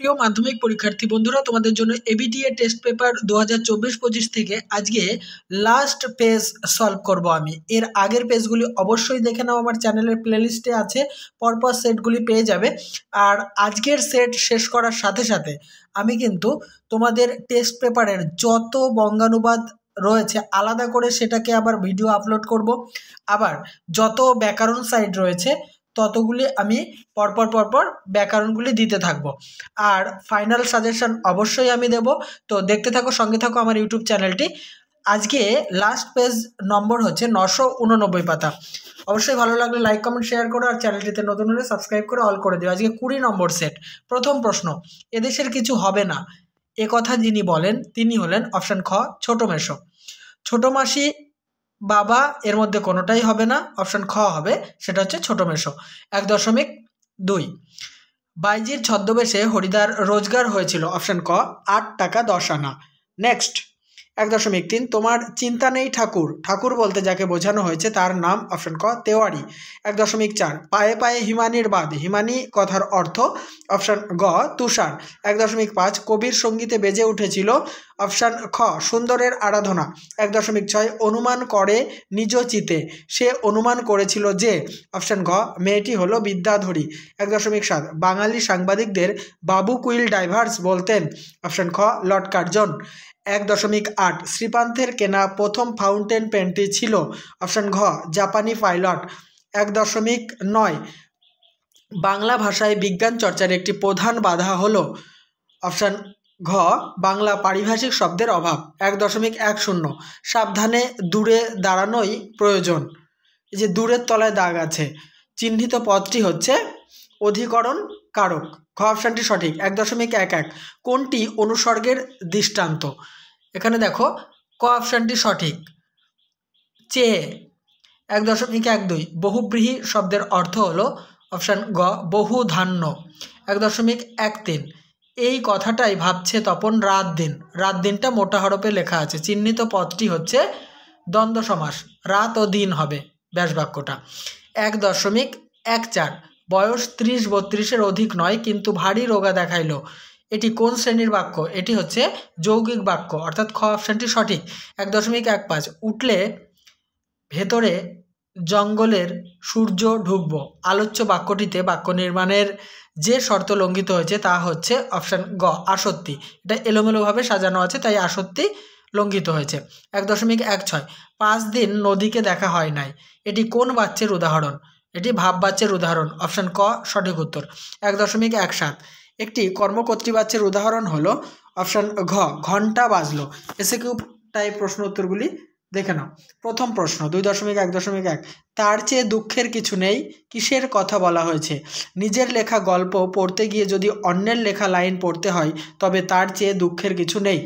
প্রিয় মাধ্যমিক পরীক্ষার্থী বন্ধুরা, তোমাদের জন্য এবিটিএ টেস্ট পেপার 2024-25 থেকে আজকে লাস্ট পেজ সলভ করব আমি। এর আগের পেজগুলি অবশ্যই দেখে নাও, আমার চ্যানেলের প্লেলিস্টে আছে, পরপর সেটগুলি পেয়ে যাবে। আর আজকের সেট শেষ করার সাথে সাথে আমি কিন্তু তোমাদের টেস্ট পেপারের যত বঙ্গানুবাদ রয়েছে আলাদা করে সেটাকে আবার ভিডিও আপলোড করব। আবার যত ব্যাকরণ সাইড রয়েছে ততগুলি আমি পরপর ব্যাকরণগুলি দিতে থাকবো। আর ফাইনাল সাজেশন অবশ্যই আমি দেব। তো দেখতে থাকো, সঙ্গে থাকো আমার ইউটিউব চ্যানেলটি। আজকে লাস্ট পেজ নম্বর হচ্ছে 989 পাতা। অবশ্যই ভালো লাগলে লাইক কমেন্ট শেয়ার করো, আর চ্যানেলটিতে নতুন হলে সাবস্ক্রাইব করে অল করে দিও। আজকে 20 নম্বর সেট। প্রথম প্রশ্ন, এদেশের কিছু হবে না এ কথা যিনি বলেন তিনি হলেন অপশান খ ছোট মেসো। ছোট মাসি, বাবা এর মধ্যে কোনোটাই হবে না, অপশান খ হবে, সেটা হচ্ছে ছোট মেসো। 1.2, বাইজির ছদ্মবেশে হরিদার রোজগার হয়েছিল, অপশান ক 8 টাকা 10 আনা। নেক্সট 1.3, তোমার চিন্তা নেই ঠাকুর। ঠাকুর বলতে যাকে বোঝানো হয়েছে তার নাম, অপশান ক তেওয়ারি। 1.4, পায়ে পায়ে হিমানির বাঁধ। হিমানি কথার অর্থ, অপশান গ তুষার। 1.5, কবির সঙ্গীতে বেজে উঠেছিল, অপশান খ সুন্দরের আরাধনা। 1.6, অনুমান করে নিজ চিতে। সে অনুমান করেছিল যে, অপশান ঘ মেয়েটি হলো বিদ্যাধরী। 1.7, বাঙালি সাংবাদিকদের বাবু কুইল ডাইভার্স বলতেন, অপশান খ লর্ড কার্জন। 1.8, শ্রীপান্থের কেনা প্রথম ফাউন্টেন পেনটি ছিল, অপশান ঘ জাপানি পাইলট। 1.9, বাংলা ভাষায় বিজ্ঞান চর্চার একটি প্রধান বাধা হলো, অপশান ঘ বাংলা পারিভাষিক শব্দের অভাব। 1.10, সাবধানে দূরে দাঁড়ানোই প্রয়োজন। এই যে দূরের তলায় দাগ আছে, চিহ্নিত পদটি হচ্ছে অধিকরণ কারক। খ অপশানটি সঠিক। 1.11, কোনটি অনুসর্গের দৃষ্টান্ত? এখানে দেখো ক অপশানটি সঠিক, চেয়ে। 1.12, বহুব্রীহি শব্দের অর্থ হলো, অপশান গ বহু ধান্য। 1.13, এই কথাটাই ভাবছে তপন রাত দিন। রাত দিনটা মোটা হরফে লেখা আছে, চিহ্নিত পদটি হচ্ছে দ্বন্দ্ব সমাস, রাত ও দিন হবে ব্যাস বাক্যটা। 1.14, বয়স 30-32-এর অধিক নয় কিন্তু ভারী রোগা দেখাইল, এটি কোন শ্রেণীর বাক্য? এটি হচ্ছে যৌগিক বাক্য, অর্থাৎ খ অপশানটি সঠিক। 1.15, উঠলে ভেতরে জঙ্গলের সূর্য ঢুকবো। আলোচ্য বাক্যটিতে বাক্য নির্মাণের যে শর্ত লঙ্ঘিত হয়েছে তা হচ্ছে, অপশান গ আসত্তি। এটা এলোমেলোভাবে সাজানো আছে তাই আসত্তি লঙ্ঘিত হয়েছে। 1.16, 5 দিন নদীকে দেখা হয় নাই, এটি কোন বাচ্যের উদাহরণ? এটি ভাব বাচ্যের উদাহরণ, অপশান ক সঠিক উত্তর। 1.17, একটি কর্মকর্তৃ বাচ্যের উদাহরণ হলো, অপশান ঘ ঘন্টা বাজলো। এসএকিউ টাইপ প্রশ্ন উত্তরগুলি দেখে নাও। প্রথম প্রশ্ন 2.1.1, তার চেয়ে দুঃখের কিছু নেই, কিসের কথা বলা হয়েছে? নিজের লেখা গল্প পড়তে গিয়ে যদি অন্যের লেখা লাইন পড়তে হয় তবে তার চেয়ে দুঃখের কিছু নেই।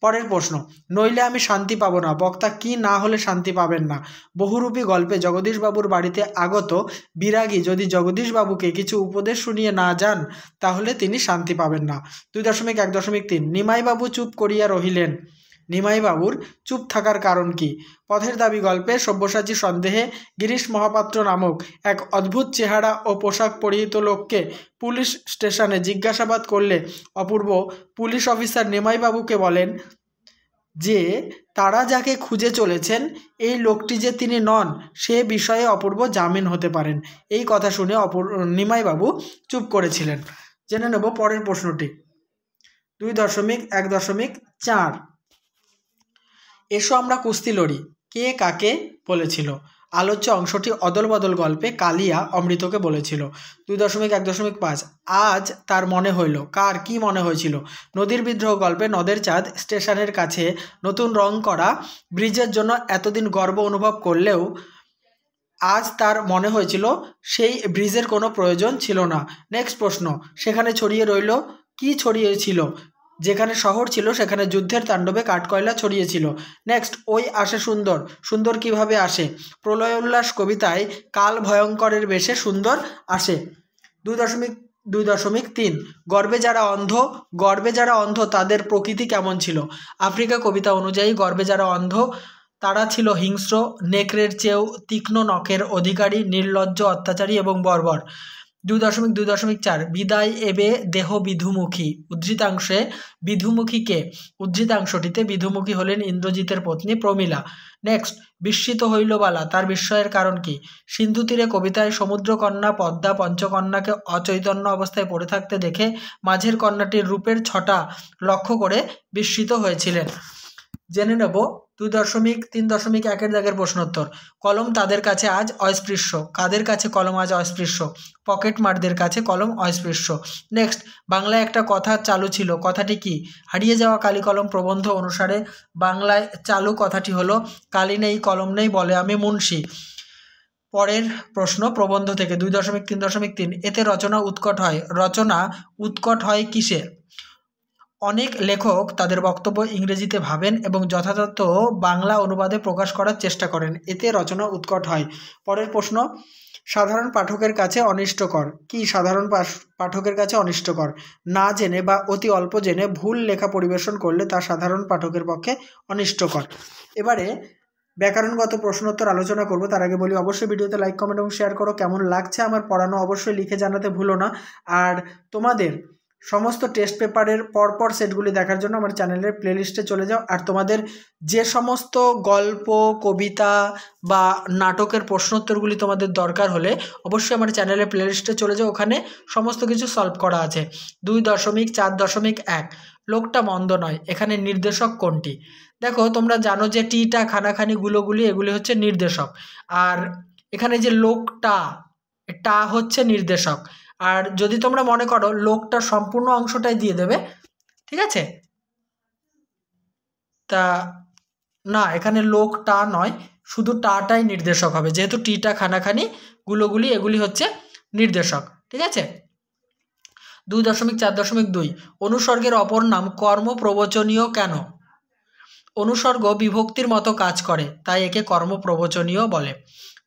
পরের প্রশ্ন, নইলে আমি শান্তি পাবো না, বক্তা কি না হলে শান্তি পাবেন না? বহুরূপী গল্পে জগদীশবাবুর বাড়িতে আগত বিরাগী যদি জগদীশবাবুকে কিছু উপদেশ শুনিয়ে না যান তাহলে তিনি শান্তি পাবেন না। 2.1.3, নিমাইবাবু চুপ করিয়া রহিলেন, নিমাইবাবুর চুপ থাকার কারণ কি? পথের দাবি গল্পে সব্যসাচী সন্দেহে গিরিশ মহাপাত্র নামক এক অদ্ভুত চেহারা ও পোশাক পরিহিত লোককে পুলিশ স্টেশনে জিজ্ঞাসাবাদ করলে অপূর্ব পুলিশ অফিসার নিমাইবাবুকে বলেন যে তারা যাকে খুঁজে চলেছেন এই লোকটি যে তিনি নন সে বিষয়ে অপূর্ব জামিন হতে পারেন। এই কথা শুনে নিমাইবাবু চুপ করেছিলেন। জেনে নেব পরের প্রশ্নটি। 2.1.4, এসো আমরা কুস্তি লড়ি কে কাকে বলেছিল? আলোচ্য অংশটি অদল বদল গল্পে কালিয়া অমৃতকে বলেছিল। 2.1.5, আজ তার মনে হইল, কার কি মনে হয়েছিল? নদীর বিদ্রোহ গল্পে নদের চাঁদ স্টেশনের কাছে নতুন রং করা ব্রিজের জন্য এতদিন গর্ব অনুভব করলেও আজ তার মনে হয়েছিল সেই ব্রিজের কোনো প্রয়োজন ছিল না। নেক্সট প্রশ্ন, সেখানে ছড়িয়ে রইল, কি ছড়িয়েছিল? যেখানে শহর ছিল সেখানে যুদ্ধের তাণ্ডবে কাঠকয়লা ছড়িয়েছিল। নেক্সট, ওই আসে সুন্দর, সুন্দর কিভাবে আসে? প্রলয় উল্লাস কবিতায় কাল ভয়ঙ্করের বেশে সুন্দর আসে। 2.3, গর্বে যারা অন্ধ তাদের প্রকৃতি কেমন ছিল? আফ্রিকা কবিতা অনুযায়ী গর্বে যারা অন্ধ তারা ছিল হিংস্র, নেকড়ের চেয়েও তীক্ষ্ণ নখের অধিকারী, নির্লজ্জ, অত্যাচারী এবং বর্বর। 2.2.4 বিদায় এবে দেহ বিধুমুখী, উদ্ধৃতাংশে বিধুমুখী কে? উদ্ধৃতাংশটিতে বিধুমুখী হলেন ইন্দ্রজিতের পত্নী প্রমীলা। নেক্সট, বিস্মিত হইল বালা, তার বিস্ময়ের কারণ কি? সিন্ধু তীরে কবিতায় সমুদ্রকন্যা পদ্মা পঞ্চকন্যাকে অচৈতন্য অবস্থায় পড়ে থাকতে দেখে মাঝের কন্যাটির রূপের ছটা লক্ষ্য করে বিস্মিত হয়েছিলেন। জেনে নেব 2.3.1 দাগের প্রশ্নোত্তর। কলম তাদের কাছে আজ অস্পৃশ্য। কাদের কাছে কলম আজ অস্পৃশ্য? পকেটমারদের কাছে কলম অস্পৃশ্য। নেক্সট, বাংলায় একটা কথা চালু ছিল, কথাটি কি? হারিয়ে যাওয়া কালি কলম প্রবন্ধ অনুসারে বাংলায় চালু কথাটি হলো, কালি নেই কলম নেই বলে আমি মুন্সি। পরের প্রশ্ন প্রবন্ধ থেকে 2.3.3 এতে রচনা উৎকট হয়। রচনা উৎকট হয় কিসে? অনেক লেখক তাদের বক্তব্য ইংরেজিতে ভাবেন এবং যথাযথ বাংলা অনুবাদে প্রকাশ করার চেষ্টা করেন, এতে রচনা উৎকট হয়। পরের প্রশ্ন, সাধারণ পাঠকের কাছে অনিষ্টকর। কি সাধারণ পাঠকের কাছে অনিষ্টকর? না জেনে বা অতি অল্প জেনে ভুল লেখা পরিবেশন করলে তা সাধারণ পাঠকের পক্ষে অনিষ্টকর। এবারে ব্যাকরণগত প্রশ্নোত্তর আলোচনা করব, তার আগে বলি অবশ্যই ভিডিওতে লাইক কমেন্ট এবং শেয়ার করো। কেমন লাগছে আমার পড়ানো অবশ্যই লিখে জানাতে ভুলো না। আর তোমাদের সমস্ত টেস্ট পেপারের পরপর সেটগুলি দেখার জন্য আমার চ্যানেলের প্লেলিস্টে চলে যাও। আর তোমাদের যে সমস্ত গল্প কবিতা বা নাটকের প্রশ্নোত্তরগুলি তোমাদের দরকার হলে অবশ্যই আমার চ্যানেলের প্লেলিস্টে চলে যাও, ওখানে সমস্ত কিছু সলভ করা আছে। 2.4.1 লোকটা মন্দ নয়, এখানে নির্দেশক কোনটি? দেখো তোমরা জানো যে টিটা খানাখানি গুলোগুলি এগুলি হচ্ছে নির্দেশক, আর এখানে যে লোকটা টা হচ্ছে নির্দেশক। আর যদি তোমরা মনে করো লোকটা সম্পূর্ণ অংশটাই দিয়ে দেবে, ঠিক আছে, তা না, এখানে লোকটা নয়, শুধু টাটাই নির্দেশক হবে, যেহেতু টিটা খানাখানি গুলোগুলি এগুলি হচ্ছে নির্দেশক, ঠিক আছে। 2.4.2 অনুসর্গের অপর নাম কর্মপ্রবচনীয় কেন? অনুসর্গ বিভক্তির মতো কাজ করে, তাই একে কর্মপ্রবচনীয় বলে।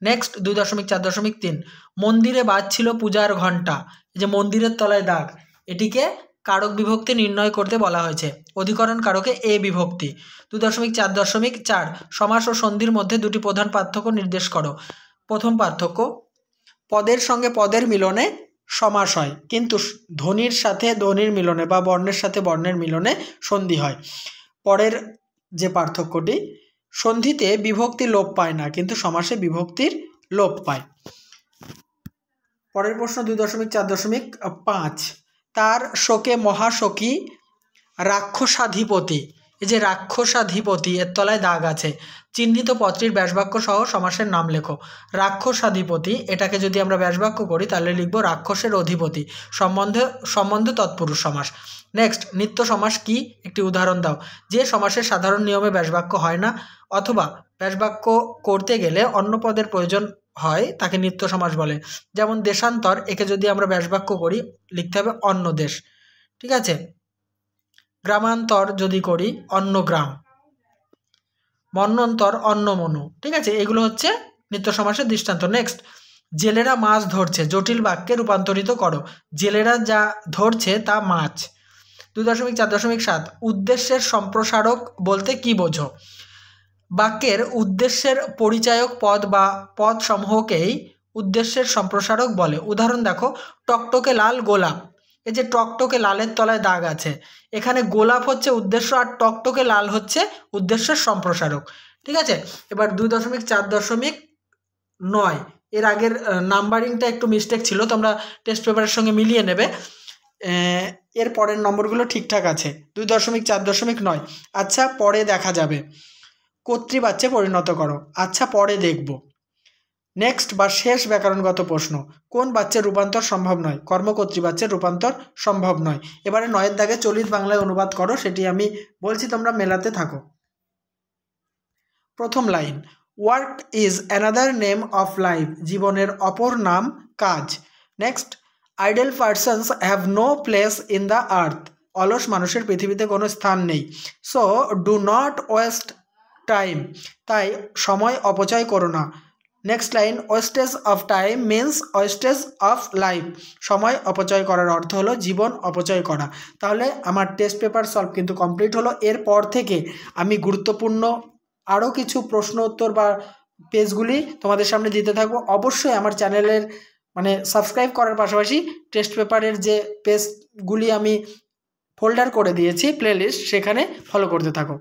নেক্সট 2.4.3 মন্দিরে বাজছিল পূজার ঘণ্টা, এই যে মন্দিরের তলায় দাগ, এটিকে কারক বিভক্তি নির্ণয় করতে বলা হয়েছে। অধিকরণ কারকে এ বিভক্তি। 2.4.4 সমাস ও সন্ধির মধ্যে দুটি প্রধান পার্থক্য নির্দেশ করো। প্রথম পার্থক্য, পদের সঙ্গে পদের মিলনে সমাস হয়, কিন্তু ধ্বনির সাথে ধ্বনির মিলনে বা বর্ণের সাথে বর্ণের মিলনে সন্ধি হয়। পরের যে পার্থক্যটি, সন্ধিতে বিভক্তি লোপ পায় না, কিন্তু সমাসে বিভক্তির লোপ পায়। পরের প্রশ্ন 2.4.5 তার শোকে মহাশোকী রাক্ষসাধিপতি, এই যে রাক্ষসাধিপতি এর তলায় দাগ আছে, চিহ্নিত পত্রীর ব্যাসবাক্য সহ সমাসের নাম লেখো। রাক্ষসাধিপতি এটাকে যদি আমরা ব্যাসবাক্য করি তাহলে লিখব রাক্ষসের অধিপতি, সম্বন্ধ তৎপুরুষ সমাস। নেক্সট, নিত্য সমাস কি? একটি উদাহরণ দাও। যে সমাসের সাধারণ নিয়মে ব্যাসবাক্য হয় না অথবা ব্যাসবাক্য করতে গেলে অন্য পদের প্রয়োজন হয় তাকে নিত্য সমাস বলে। যেমন দেশান্তর, একে যদি আমরা ব্যাসবাক্য করি লিখতে হবে অন্য দেশ, ঠিক আছে। গ্রামান্তর যদি করি অন্য গ্রাম, মন্বন্তর অন্য মনু, ঠিক আছে, এগুলো হচ্ছে নিত্য সমাসের দৃষ্টান্ত। নেক্সট, জেলেরা মাছ ধরছে জটিল বাক্যে রূপান্তরিত করো। জেলেরা যা ধরছে তা মাছ। 2.4.7 উদ্দেশ্যের সম্প্রসারক বলতে কি বোঝো? বাক্যের উদ্দেশ্যের পরিচায়ক পদ বা পদ সমূহকেই উদ্দেশ্যের সম্প্রসারক বলে। উদাহরণ দেখো, টকটকে লাল গোলাপ, এই যে টকটকে লালের তলায় দাগ আছে, এখানে গোলাপ হচ্ছে উদ্দেশ্য আর টকটকে লাল হচ্ছে উদ্দেশ্যের সম্প্রসারক, ঠিক আছে। এবার 2.4.9 এর আগের নাম্বারিংটা একটু মিস্টেক ছিল, তোমরা টেস্ট পেপারের সঙ্গে মিলিয়ে নেবে, এর পরের নম্বরগুলো ঠিকঠাক আছে। 2.4.9 আচ্ছা পরে দেখা যাবে, কর্তৃবাচ্যে পরিণত করো। আচ্ছা পরে দেখব। নেক্সট বা শেষ ব্যাকরণগত প্রশ্ন, কোন বাচ্যের রূপান্তর সম্ভব নয়? কর্মকর্তৃবাচ্যের রূপান্তর সম্ভব নয়। এবারে 9 দাগে চলিত বাংলায় অনুবাদ করো, সেটি আমি বলছি, তোমরা মেলাতে থাকো। প্রথম line, work is another name of life, জীবনের অপর নাম কাজ। Next, idle persons have no place in the earth, অলস মানুষের পৃথিবীতে কোনো স্থান নেই। So do not waste time, তাই সময় অপচয় করো না। Next line, wastage of time means wastage of life, সময় অপচয় করার অর্থ হলো জীবন অপচয় করা। তাহলে আমার টেস্ট পেপার সলভ কিন্তু কমপ্লিট হলো। এরপর থেকে আমি গুরুত্বপূর্ণ আরও কিছু প্রশ্ন উত্তর বা পেজগুলি তোমাদের সামনে দিতে থাকবো। অবশ্যই আমার চ্যানেলের মানে সাবস্ক্রাইব করার পাশাপাশি টেস্ট পেপারের যে পেজগুলি আমি ফোল্ডার করে দিয়েছি প্লেলিস্ট, সেখানে ফলো করতে থাকো।